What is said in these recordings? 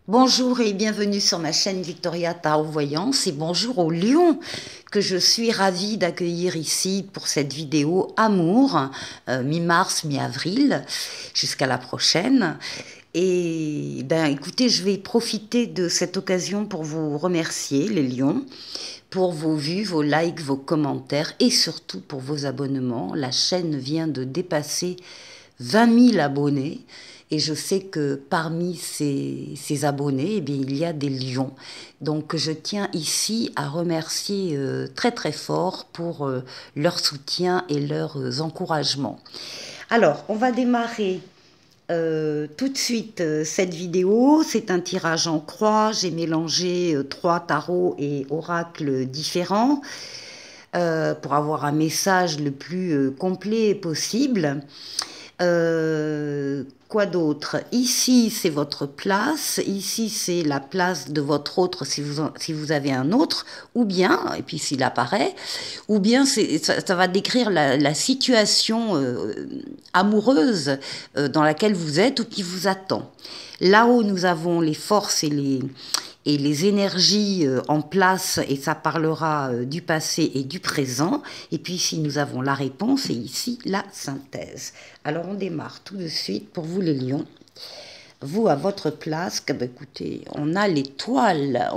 Bonjour et bienvenue sur ma chaîne Victoria Tarot Voyance et bonjour aux lions que je suis ravie d'accueillir ici pour cette vidéo Amour, mi-mars, mi-avril, jusqu'à la prochaine. Et ben écoutez, je vais profiter de cette occasion pour vous remercier les lions, pour vos vues, vos likes, vos commentaires et surtout pour vos abonnements. La chaîne vient de dépasser 20 000 abonnés. Et je sais que parmi ces abonnés, eh bien, il y a des lions. Donc je tiens ici à remercier très très fort pour leur soutien et leurs encouragements. Alors, on va démarrer tout de suite cette vidéo. C'est un tirage en croix. J'ai mélangé 3 tarots et oracles différents pour avoir un message le plus complet possible. Quoi d'autre? Ici, c'est votre place. Ici, c'est la place de votre autre si vous avez un autre. Ou bien, et puis s'il apparaît, ou bien ça va décrire la situation amoureuse dans laquelle vous êtes ou qui vous attend. Là-haut, nous avons les forces et les énergies en place, et ça parlera du passé et du présent. Et puis ici, nous avons la réponse et ici, la synthèse. Alors, on démarre tout de suite pour vous les lions. Vous, à votre place, ben, écoutez, on a l'étoile,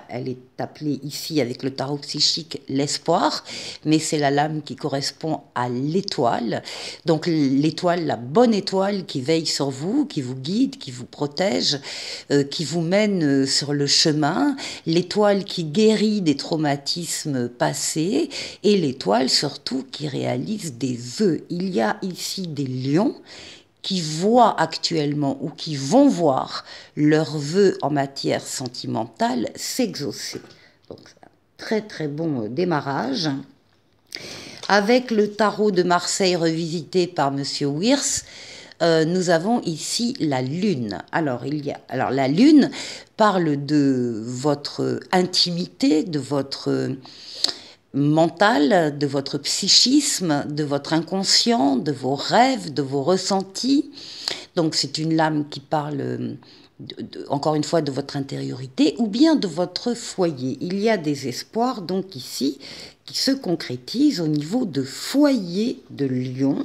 elle est appelée ici avec le tarot psychique l'espoir, mais c'est la lame qui correspond à l'étoile. Donc l'étoile, la bonne étoile qui veille sur vous, qui vous guide, qui vous protège, qui vous mène sur le chemin, l'étoile qui guérit des traumatismes passés et l'étoile surtout qui réalise des vœux. Il y a ici des lions qui voient actuellement ou qui vont voir leurs vœux en matière sentimentale s'exaucer. Donc, c'est un très très bon démarrage. Avec le tarot de Marseille revisité par Monsieur Wirth, nous avons ici la lune. Alors, la lune parle de votre intimité, de votre mental, de votre psychisme, de votre inconscient, de vos rêves, de vos ressentis. Donc c'est une lame qui parle, encore une fois, de votre intériorité ou bien de votre foyer. Il y a des espoirs donc ici qui se concrétisent au niveau de foyer de Lion.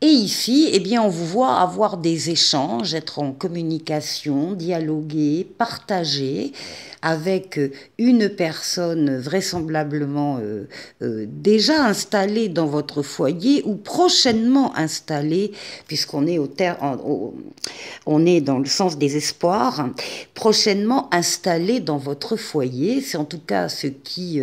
Et ici, eh bien, on vous voit avoir des échanges, être en communication, dialoguer, partager avec une personne vraisemblablement déjà installée dans votre foyer ou prochainement installée, puisqu'on est on est dans le sens des espoirs, prochainement installée dans votre foyer. C'est en tout cas ce qui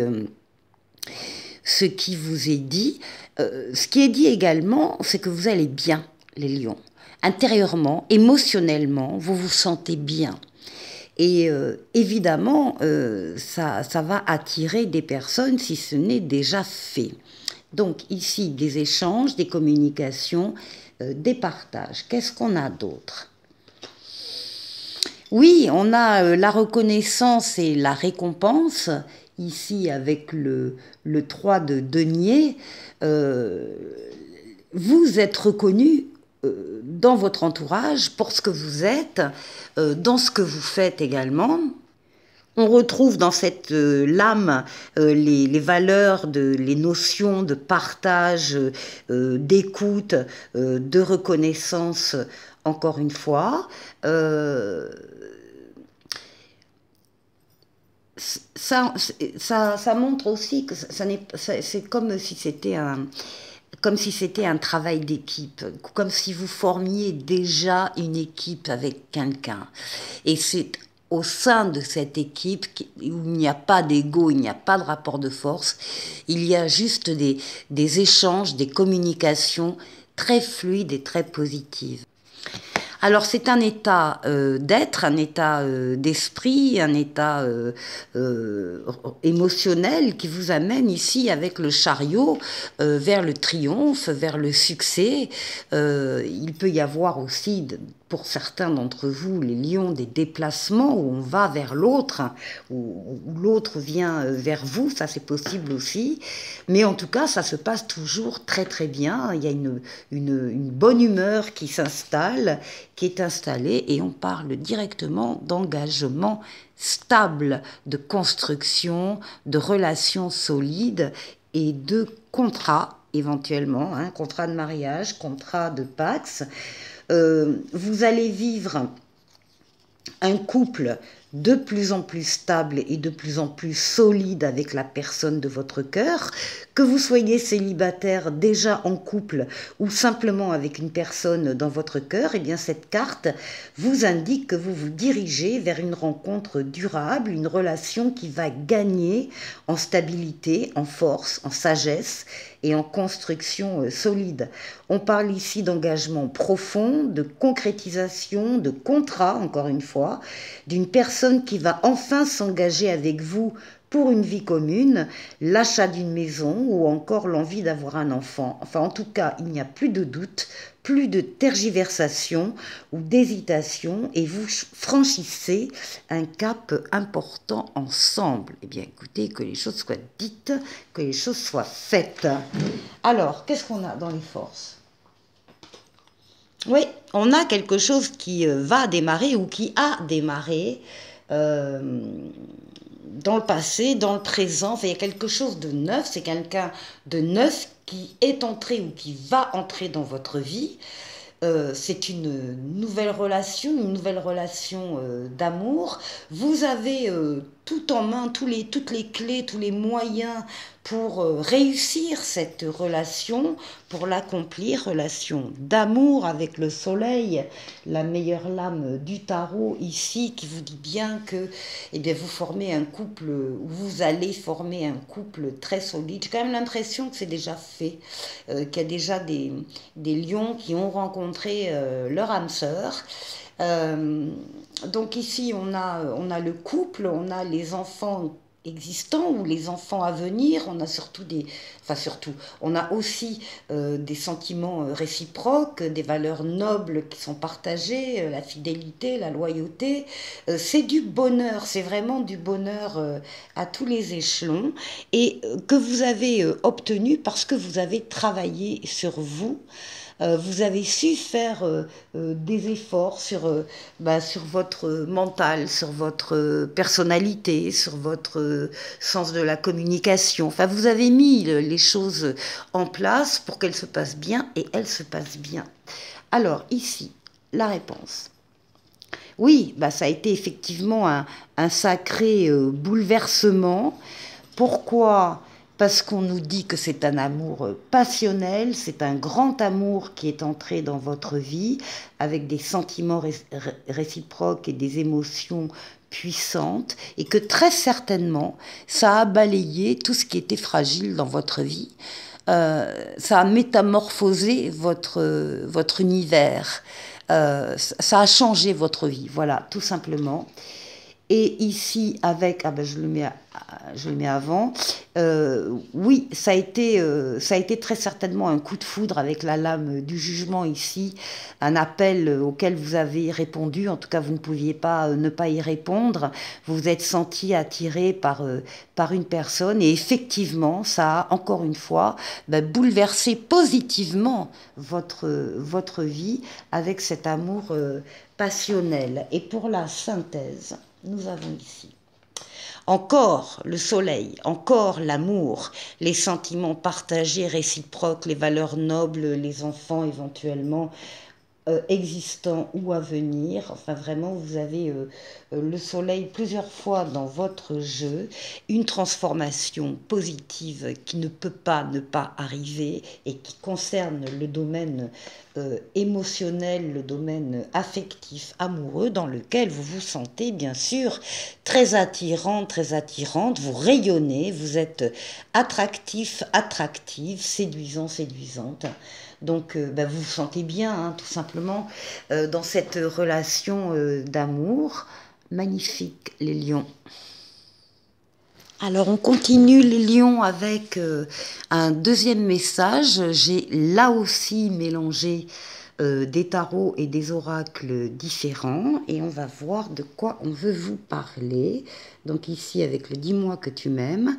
vous est dit. Ce qui est dit également, c'est que vous allez bien, les lions. Intérieurement, émotionnellement, vous vous sentez bien. Et évidemment, ça va attirer des personnes si ce n'est déjà fait. Donc ici, des échanges, des communications, des partages. Qu'est-ce qu'on a d'autre? Oui, on a la reconnaissance et la récompense. Ici, avec le 3 de denier, vous êtes reconnu dans votre entourage pour ce que vous êtes, dans ce que vous faites également. On retrouve dans cette lame les valeurs, les notions de partage, d'écoute, de reconnaissance, encore une fois. Ça montre aussi que c'est comme si c'était un travail d'équipe, comme si vous formiez déjà une équipe avec quelqu'un. Et c'est au sein de cette équipe où il n'y a pas d'ego, il n'y a pas de rapport de force, il y a juste des échanges, des communications très fluides et très positives. Alors c'est un état d'être, un état d'esprit, un état émotionnel qui vous amène ici avec le chariot vers le triomphe, vers le succès. Il peut y avoir aussi pour certains d'entre vous, les lions, des déplacements où on va vers l'autre, où l'autre vient vers vous, ça c'est possible aussi. Mais en tout cas, ça se passe toujours très très bien. Il y a une bonne humeur qui s'installe, qui est installée, et on parle directement d'engagement stable, de construction, de relations solides et de contrats éventuellement, contrat de mariage, contrat de pax. Vous allez vivre un couple de plus en plus stable et de plus en plus solide avec la personne de votre cœur, que vous soyez célibataire déjà en couple ou simplement avec une personne dans votre cœur, et bien cette carte vous indique que vous vous dirigez vers une rencontre durable, une relation qui va gagner en stabilité, en force, en sagesse et en construction solide. On parle ici d'engagement profond, de concrétisation, de contrat, encore une fois, d'une personne qui va enfin s'engager avec vous pour une vie commune, l'achat d'une maison ou encore l'envie d'avoir un enfant. Enfin, en tout cas, il n'y a plus de doute, plus de tergiversation ou d'hésitation et vous franchissez un cap important ensemble. Eh bien, écoutez, que les choses soient dites, que les choses soient faites. Alors, qu'est-ce qu'on a dans les forces ? Oui, on a quelque chose qui va démarrer ou qui a démarré dans le passé, dans le présent. Enfin, il y a quelque chose de neuf, c'est quelqu'un de neuf qui est entré ou qui va entrer dans votre vie. C'est une nouvelle relation d'amour. Vous avez tout en main, toutes les clés, tous les moyens pour réussir cette relation, pour l'accomplir, relation d'amour avec le soleil, la meilleure lame du tarot ici, qui vous dit bien que vous formez un couple, ou vous allez former un couple très solide. J'ai quand même l'impression que c'est déjà fait, qu'il y a déjà des lions qui ont rencontré leur âme sœur. Donc ici on a le couple, on a les enfants existants ou les enfants à venir, on a on a aussi des sentiments réciproques, des valeurs nobles qui sont partagées, la fidélité, la loyauté. C'est du bonheur, c'est vraiment du bonheur à tous les échelons et que vous avez obtenu parce que vous avez travaillé sur vous. Vous avez su faire des efforts sur votre mental, sur votre personnalité, sur votre sens de la communication. Enfin, vous avez mis les choses en place pour qu'elles se passent bien et elles se passent bien. Alors, ici, la réponse. Oui, ça a été effectivement un sacré bouleversement. Pourquoi ? Parce qu'on nous dit que c'est un amour passionnel, c'est un grand amour qui est entré dans votre vie avec des sentiments réciproques et des émotions puissantes et que très certainement ça a balayé tout ce qui était fragile dans votre vie. Ça a métamorphosé votre univers. Ça a changé votre vie, voilà, tout simplement. Et ici, avec, je le mets avant, oui, ça a été très certainement un coup de foudre avec la lame du jugement ici, un appel auquel vous avez répondu, en tout cas vous ne pouviez pas ne pas y répondre, vous vous êtes senti attiré par une personne et effectivement, ça a encore une fois bouleversé positivement votre vie avec cet amour passionnel. Et pour la synthèse, nous avons ici encore le soleil, encore l'amour, les sentiments partagés, réciproques, les valeurs nobles, les enfants éventuellement existants ou à venir. Enfin vraiment, vous avez le soleil plusieurs fois dans votre jeu, une transformation positive qui ne peut pas ne pas arriver et qui concerne le domaine émotionnel, le domaine affectif, amoureux, dans lequel vous vous sentez bien sûr très attirant, très attirante, vous rayonnez, vous êtes attractif, attractive, séduisant, séduisante. Donc vous vous sentez bien, tout simplement, dans cette relation d'amour. Magnifique, les lions. Alors on continue les lions avec un deuxième message. J'ai là aussi mélangé des tarots et des oracles différents et on va voir de quoi on veut vous parler. Donc ici avec le dis-moi que tu m'aimes.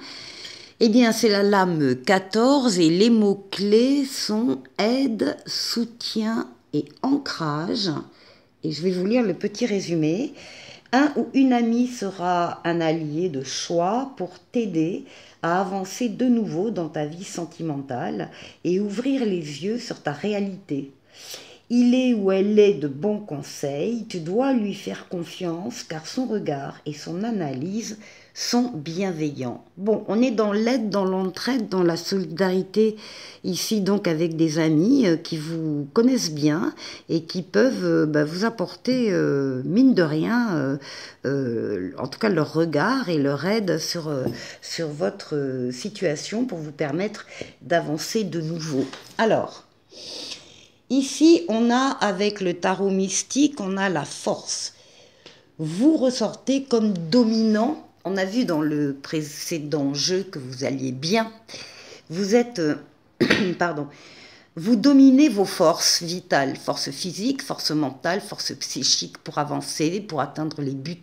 Eh bien, c'est la lame 14 et les mots-clés sont aide, soutien et ancrage. Et je vais vous lire le petit résumé. Un ou une amie sera un allié de choix pour t'aider à avancer de nouveau dans ta vie sentimentale et ouvrir les yeux sur ta réalité. Il est ou elle est de bons conseils, tu dois lui faire confiance car son regard et son analyse sont bienveillants. Bon, on est dans l'aide, dans l'entraide, dans la solidarité ici donc avec des amis qui vous connaissent bien et qui peuvent vous apporter mine de rien, en tout cas leur regard et leur aide sur votre situation pour vous permettre d'avancer de nouveau. Alors, ici, on a, avec le tarot mystique, on a la force. Vous ressortez comme dominant. On a vu dans le précédent jeu que vous alliez bien. Vous êtes, pardon, vous dominez vos forces vitales, force physique, force mentale, force psychique pour avancer, pour atteindre les buts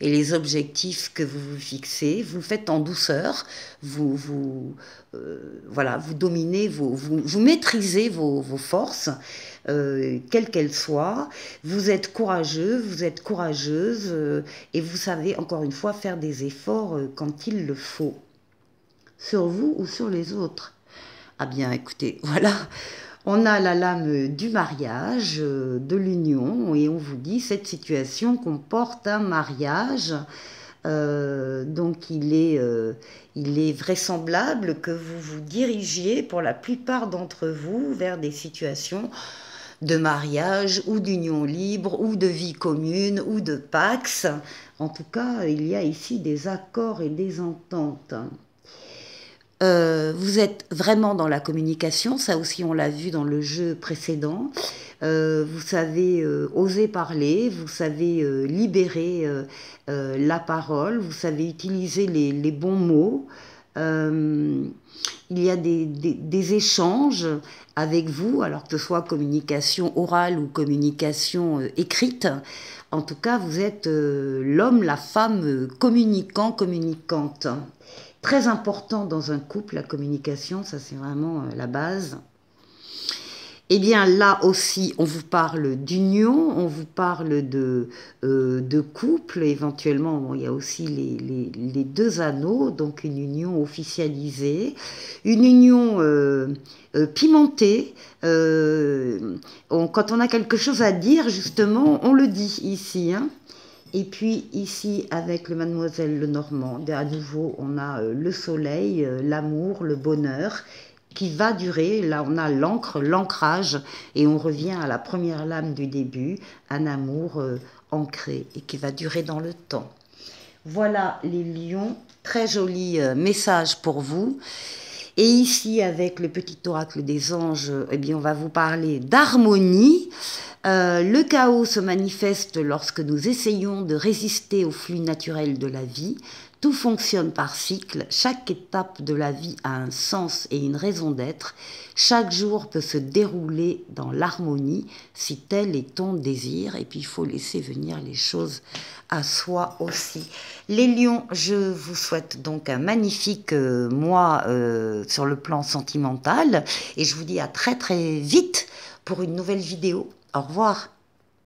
et les objectifs que vous vous fixez. Vous le faites en douceur, voilà, vous dominez, vous maîtrisez vos forces, quelles qu'elles soient. Vous êtes courageux, vous êtes courageuse et vous savez encore une fois faire des efforts quand il le faut. Sur vous ou sur les autres. Ah bien, écoutez, voilà, on a la lame du mariage, de l'union, et on vous dit cette situation comporte un mariage. Donc il est vraisemblable que vous vous dirigiez pour la plupart d'entre vous vers des situations de mariage ou d'union libre ou de vie commune ou de pax. En tout cas, il y a ici des accords et des ententes. Vous êtes vraiment dans la communication, ça aussi on l'a vu dans le jeu précédent. Vous savez oser parler, vous savez libérer la parole, vous savez utiliser les bons mots. Il y a des échanges avec vous, alors que ce soit communication orale ou communication écrite. En tout cas, vous êtes l'homme, la femme communicant, communicante. Très important dans un couple, la communication, ça c'est vraiment la base. Eh bien là aussi, on vous parle d'union, on vous parle de couple, éventuellement, bon, il y a aussi les deux anneaux, donc une union officialisée, une union pimentée. Quand on a quelque chose à dire, justement, on le dit ici, hein. Et puis ici, avec le Mademoiselle Lenormand, à nouveau, on a le soleil, l'amour, le bonheur, qui va durer. Là, on a l'encre, l'ancrage, et on revient à la première lame du début, un amour ancré, et qui va durer dans le temps. Voilà les lions, très joli message pour vous. Et ici, avec le petit oracle des anges, eh bien, on va vous parler d'harmonie. Le chaos se manifeste lorsque nous essayons de résister au flux naturel de la vie. Tout fonctionne par cycle, chaque étape de la vie a un sens et une raison d'être. Chaque jour peut se dérouler dans l'harmonie, si tel est ton désir. Et puis il faut laisser venir les choses à soi aussi. Les lions, je vous souhaite donc un magnifique mois sur le plan sentimental. Et je vous dis à très très vite pour une nouvelle vidéo. Au revoir.